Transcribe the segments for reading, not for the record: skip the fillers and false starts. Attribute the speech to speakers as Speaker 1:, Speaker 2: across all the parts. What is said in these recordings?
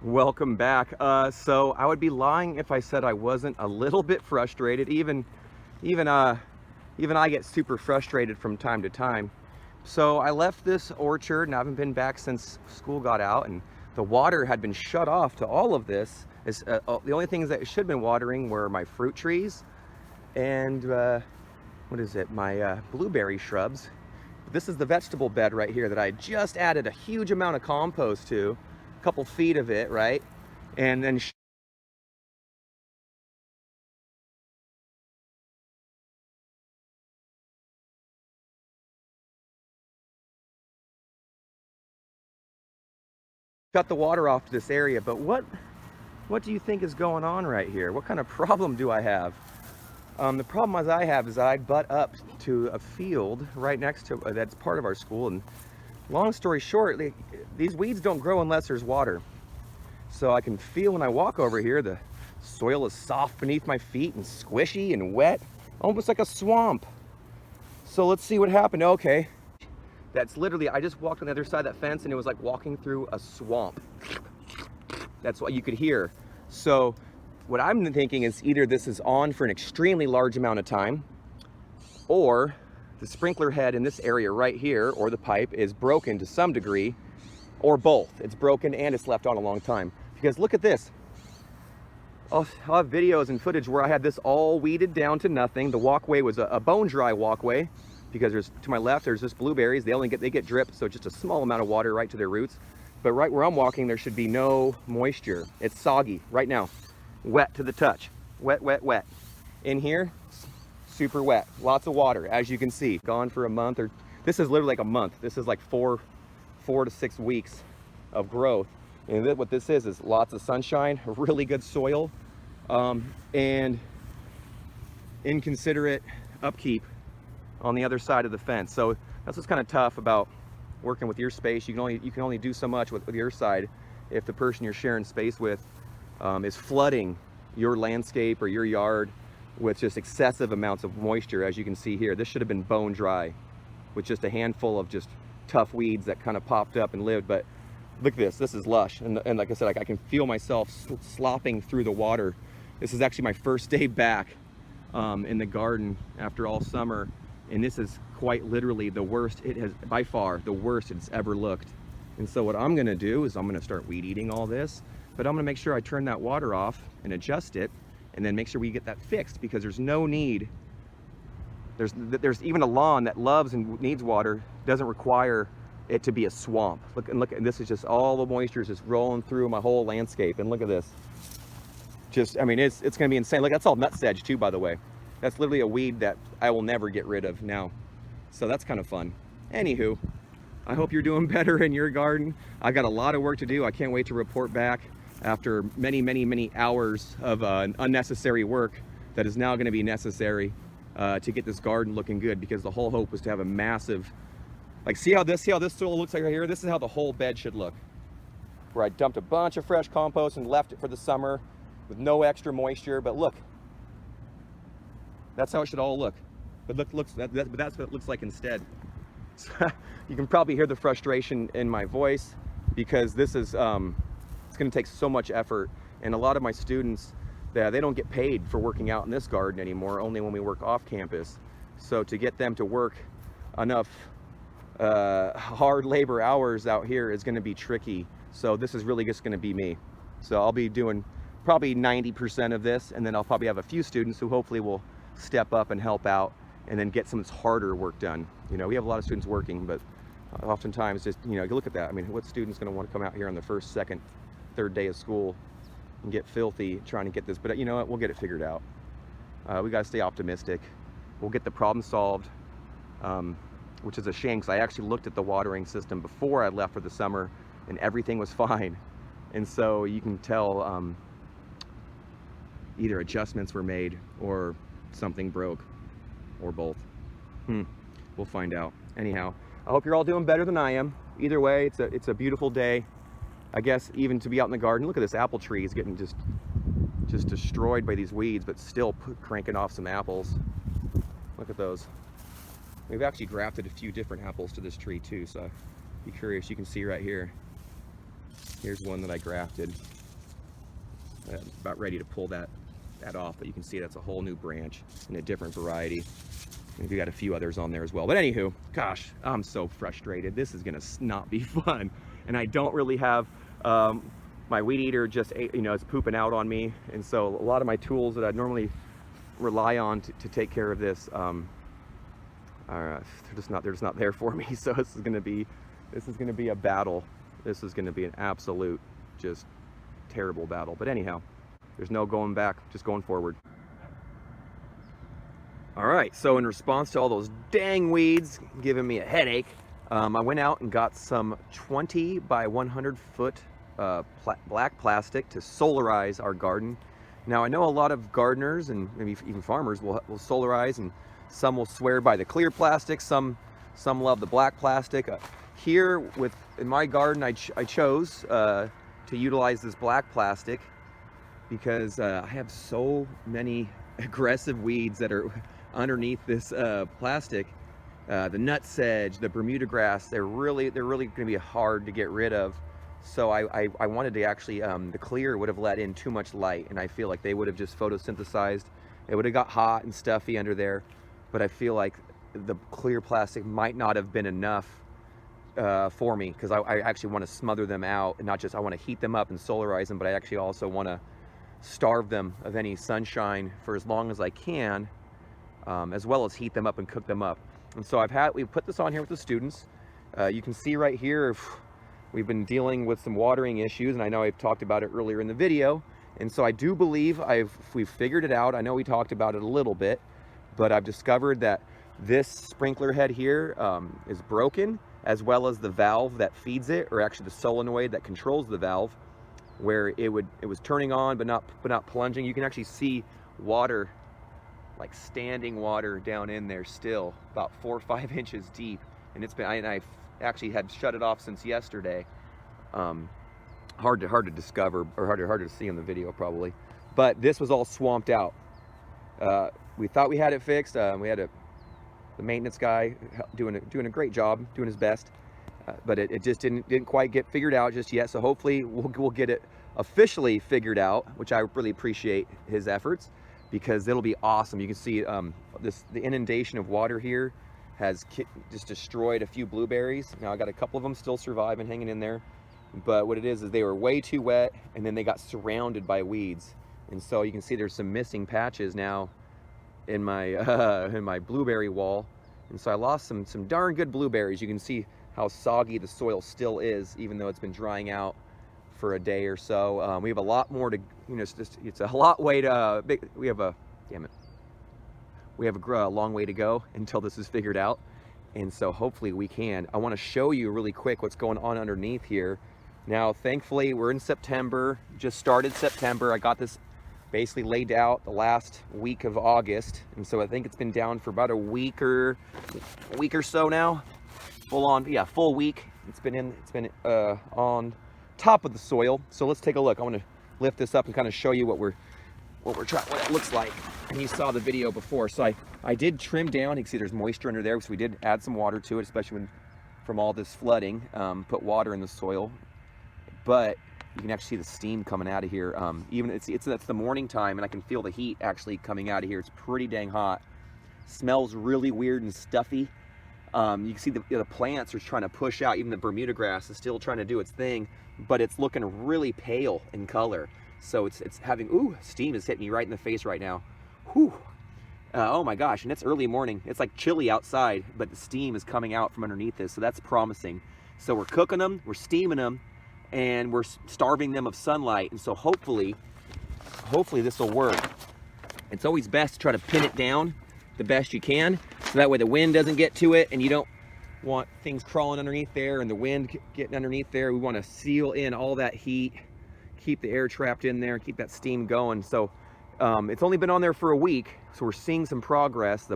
Speaker 1: Welcome back. So I would be lying if I said I wasn't a little bit frustrated. Even I get super frustrated from time to time. So I left this orchard and I haven't been back since school got out, and the water had been shut off to all of this. The only things that should have been watering were my fruit trees and what is it? My blueberry shrubs. This is the vegetable bed right here that I just added a huge amount of compost to, a couple feet of it, right? And then shut the water off to this area. But what do you think is going on right here? What kind of problem do I have? The problem as I have is I butt up to a field right next to that's part of our school, and long story short, these weeds don't grow unless there's water. So I can feel when I walk over here, the soil is soft beneath my feet and squishy and wet, almost like a swamp. So let's see what happened. Okay, that's literally, I just walked on the other side of that fence and it was like walking through a swamp. That's what you could hear. So what I'm thinking is either this is on for an extremely large amount of time, or the sprinkler head in this area right here, or the pipe, is broken to some degree, or both. It's broken and it's left on a long time. Because look at this. I'll have videos and footage where I had this all weeded down to nothing. The walkway was a bone dry walkway, because there's, to my left, there's just blueberries. They get drip, so just a small amount of water right to their roots. But right where I'm walking, there should be no moisture. It's soggy right now, wet to the touch, wet, wet, wet. In here, super wet, lots of water, as you can see. Gone for a month, or this is literally like a month. This is like four to 6 weeks of growth. And what this is lots of sunshine, really good soil, and inconsiderate upkeep on the other side of the fence. So that's what's kind of tough about working with your space. You can only do so much with your side if the person you're sharing space with is flooding your landscape or your yard with just excessive amounts of moisture. As you can see here, this should have been bone dry with just a handful of just tough weeds that kind of popped up and lived. But look at this is lush, and like I said, I can feel myself slopping through the water. This is actually my first day back in the garden after all summer, and this is quite literally the worst. It has, by far, the worst it's ever looked. And so what I'm gonna do is I'm gonna start weed eating all this, but I'm gonna make sure I turn that water off and adjust it, and then make sure we get that fixed, because there's no need. There's even a lawn that loves and needs water doesn't require it to be a swamp. Look, and this is just all the moisture is just rolling through my whole landscape. And look at this. Just, I mean, it's gonna be insane. Look, that's all nutsedge too, by the way. That's literally a weed that I will never get rid of now. So that's kind of fun. Anywho, I hope you're doing better in your garden. I've got a lot of work to do. I can't wait to report back after many, many, many hours of unnecessary work that is now gonna be necessary to get this garden looking good, because the whole hope was to have a massive, like, see how this soil looks like right here? This is how the whole bed should look, where I dumped a bunch of fresh compost and left it for the summer with no extra moisture. But look, that's how it should all look. But that's what it looks like instead. So, you can probably hear the frustration in my voice, because this is it's going to take so much effort, and a lot of my students, they don't get paid for working out in this garden anymore, only when we work off campus. So to get them to work enough hard labor hours out here is going to be tricky. So this is really just going to be me. So I'll be doing probably 90% of this, and then I'll probably have a few students who hopefully will step up and help out, and then get some harder work done. You know, we have a lot of students working, but oftentimes just, you know, look at that. I mean, what student's going to want to come out here on the first, second, third day of school and get filthy trying to get this? But you know what, we'll get it figured out. We got to stay optimistic. We'll get the problem solved, which is a shame, because I actually looked at the watering system before I left for the summer and everything was fine. And so you can tell either adjustments were made or something broke, or both. We'll find out. Anyhow, I hope you're all doing better than I am. Either way, it's a beautiful day, I guess, even to be out in the garden. Look at this apple tree is getting just destroyed by these weeds, but still cranking off some apples. Look at those. We've actually grafted a few different apples to this tree too, so be curious. You can see right here. Here's one that I grafted. About ready to pull that off, but you can see that's a whole new branch in a different variety. Maybe got a few others on there as well. But anywho, gosh, I'm so frustrated. This is gonna not be fun. And I don't really have, my weed eater just, is pooping out on me. And so a lot of my tools that I'd normally rely on to take care of this, they're just not there for me. So this is gonna be a battle. This is gonna be an absolute, just terrible battle. But anyhow, there's no going back, just going forward. All right, so in response to all those dang weeds giving me a headache, I went out and got some 20 by 100 foot black plastic to solarize our garden. Now I know a lot of gardeners and maybe even farmers will solarize, and some will swear by the clear plastic, some love the black plastic. Here in my garden, I chose to utilize this black plastic because I have so many aggressive weeds that are underneath this plastic. The nutsedge, the Bermuda grass, they're really going to be hard to get rid of. So I wanted to actually, the clear would have let in too much light, and I feel like they would have just photosynthesized. It would have got hot and stuffy under there, but I feel like the clear plastic might not have been enough for me, because I actually want to smother them out, and not just, I want to heat them up and solarize them, but I actually also want to starve them of any sunshine for as long as I can, as well as heat them up and cook them up. And so we put this on here with the students. You can see right here, we've been dealing with some watering issues, and I know I've talked about it earlier in the video. And so I do believe we've figured it out. I know we talked about it a little bit, but I've discovered that this sprinkler head here is broken, as well as the valve that feeds it, or actually the solenoid that controls the valve, where it was turning on but not plunging. You can actually see water, like standing water down in there still, about 4 or 5 inches deep. And I actually had shut it off since yesterday. Hard to discover, or hard to see on the video probably. But this was all swamped out. We thought we had it fixed. We had the maintenance guy doing a great job, doing his best. But it just didn't quite get figured out just yet. So hopefully we'll get it officially figured out, which I really appreciate his efforts, because it'll be awesome. You can see the inundation of water here has just destroyed a few blueberries. Now I got a couple of them still surviving, hanging in there. But what it is they were way too wet, and then they got surrounded by weeds. And so you can see there's some missing patches now in my blueberry wall. And so I lost some darn good blueberries. You can see how soggy the soil still is, even though it's been drying out for a day or so. We have a lot more to, it's a lot way to, we have a long way to go until this is figured out. And so hopefully we can. I want to show you really quick what's going on underneath here. Now, thankfully, we're in September, just started September. I got this basically laid out the last week of August. And so I think it's been down for about a week or so now. Full week. It's been on top of the soil. So let's take a look. I want to lift this up and kind of show you what it looks like. And you saw the video before. So I did trim down. You can see there's moisture under there, because we did add some water to it, especially from all this flooding. Put water in the soil. But you can actually see the steam coming out of here. Even it's the morning time, and I can feel the heat actually coming out of here. It's pretty dang hot. Smells really weird and stuffy. You can see the plants are trying to push out. Even the Bermuda grass is still trying to do its thing, but it's looking really pale in color. So it's having, steam is hitting me right in the face right now. Whew. Oh my gosh, and it's early morning. It's like chilly outside, but the steam is coming out from underneath this, so that's promising. So we're cooking them, we're steaming them, and we're starving them of sunlight. And so hopefully this will work. It's always best to try to pin it down the best you can, so that way the wind doesn't get to it, and you don't want things crawling underneath there and the wind getting underneath there. We want to seal in all that heat, keep the air trapped in there, keep that steam going. So it's only been on there for a week, so we're seeing some progress.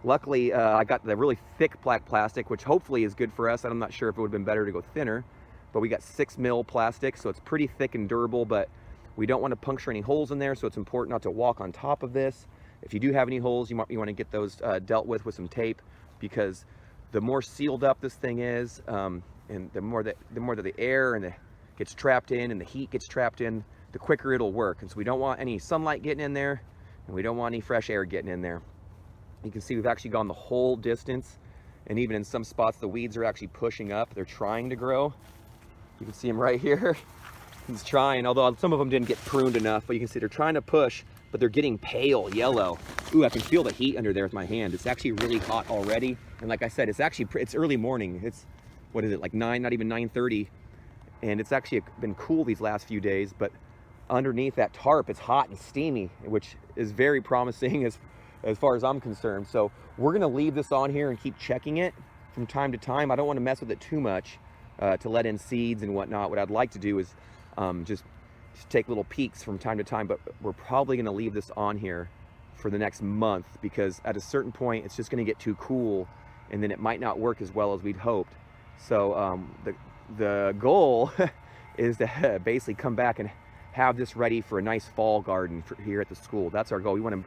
Speaker 1: Luckily, I got the really thick black plastic, which hopefully is good for us. I'm not sure if it would have been better to go thinner, but we got 6 mil plastic, so it's pretty thick and durable, but we don't want to puncture any holes in there, so it's important not to walk on top of this. If you do have any holes, you want to get those dealt with some tape, because the more sealed up this thing is, and the more that the air and the gets trapped in and the heat gets trapped in, the quicker it'll work. And so we don't want any sunlight getting in there, and we don't want any fresh air getting in there. You can see we've actually gone the whole distance, and even in some spots the weeds are actually pushing up. They're trying to grow. You can see him right here. He's trying, although some of them didn't get pruned enough, but you can see they're trying to push, but they're getting pale yellow. Ooh, I can feel the heat under there with my hand. It's actually really hot already. And like I said, it's early morning. It's, what is it, like 9, not even 9:30. And it's actually been cool these last few days, but underneath that tarp, it's hot and steamy, which is very promising as far as I'm concerned. So we're gonna leave this on here and keep checking it from time to time. I don't wanna mess with it too much to let in seeds and whatnot. What I'd like to do is just take little peeks from time to time, but we're probably gonna leave this on here for the next month, because at a certain point, it's just gonna get too cool, and then it might not work as well as we'd hoped. So the goal is to basically come back and have this ready for a nice fall garden here at the school. That's our goal. We want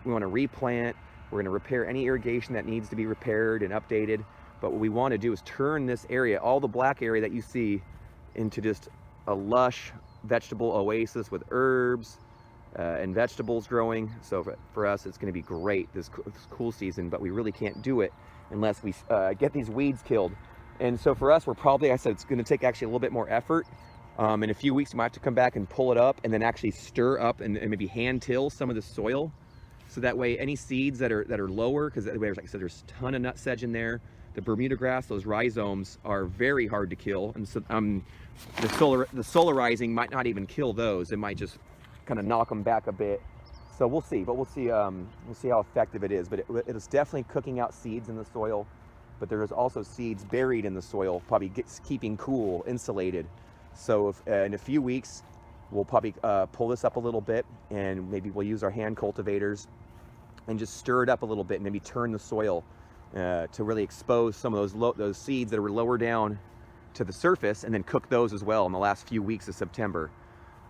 Speaker 1: to replant. We're going to repair any irrigation that needs to be repaired and updated. But what we want to do is turn this area, all the black area that you see, into just a lush vegetable oasis with herbs and vegetables growing. So for us, it's going to be great this cool season, but we really can't do it unless we get these weeds killed. And so for us, we're probably, I said, it's going to take actually a little bit more effort. In a few weeks, we might have to come back and pull it up and then actually stir up and maybe hand till some of the soil. So that way, any seeds that are lower, because like I said, there's a ton of nut sedge in there. The Bermuda grass, those rhizomes are very hard to kill. And so the solarizing might not even kill those. It might just kind of knock them back a bit. So we'll see, but we'll see how effective it is. But it is definitely cooking out seeds in the soil. But there is also seeds buried in the soil, probably keeping cool, insulated. So if, in a few weeks, we'll probably pull this up a little bit, and maybe we'll use our hand cultivators and just stir it up a little bit, and maybe turn the soil to really expose some of those seeds that were lower down to the surface, and then cook those as well in the last few weeks of September.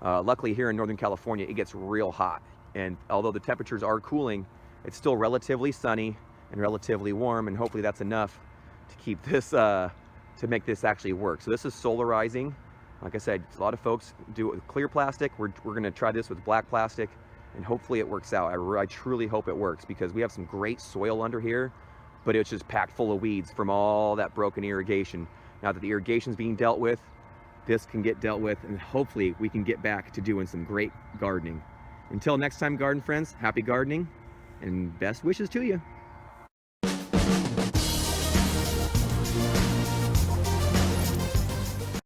Speaker 1: Luckily here in Northern California, it gets real hot, and although the temperatures are cooling, it's still relatively sunny and relatively warm, and hopefully that's enough to keep this, to make this actually work. So this is solarizing. Like I said, a lot of folks do it with clear plastic. We're gonna try this with black plastic, and hopefully it works out. I truly hope it works, because we have some great soil under here, but it's just packed full of weeds from all that broken irrigation. Now that the irrigation's being dealt with, this can get dealt with, and hopefully we can get back to doing some great gardening. Until next time, garden friends, happy gardening, and best wishes to you.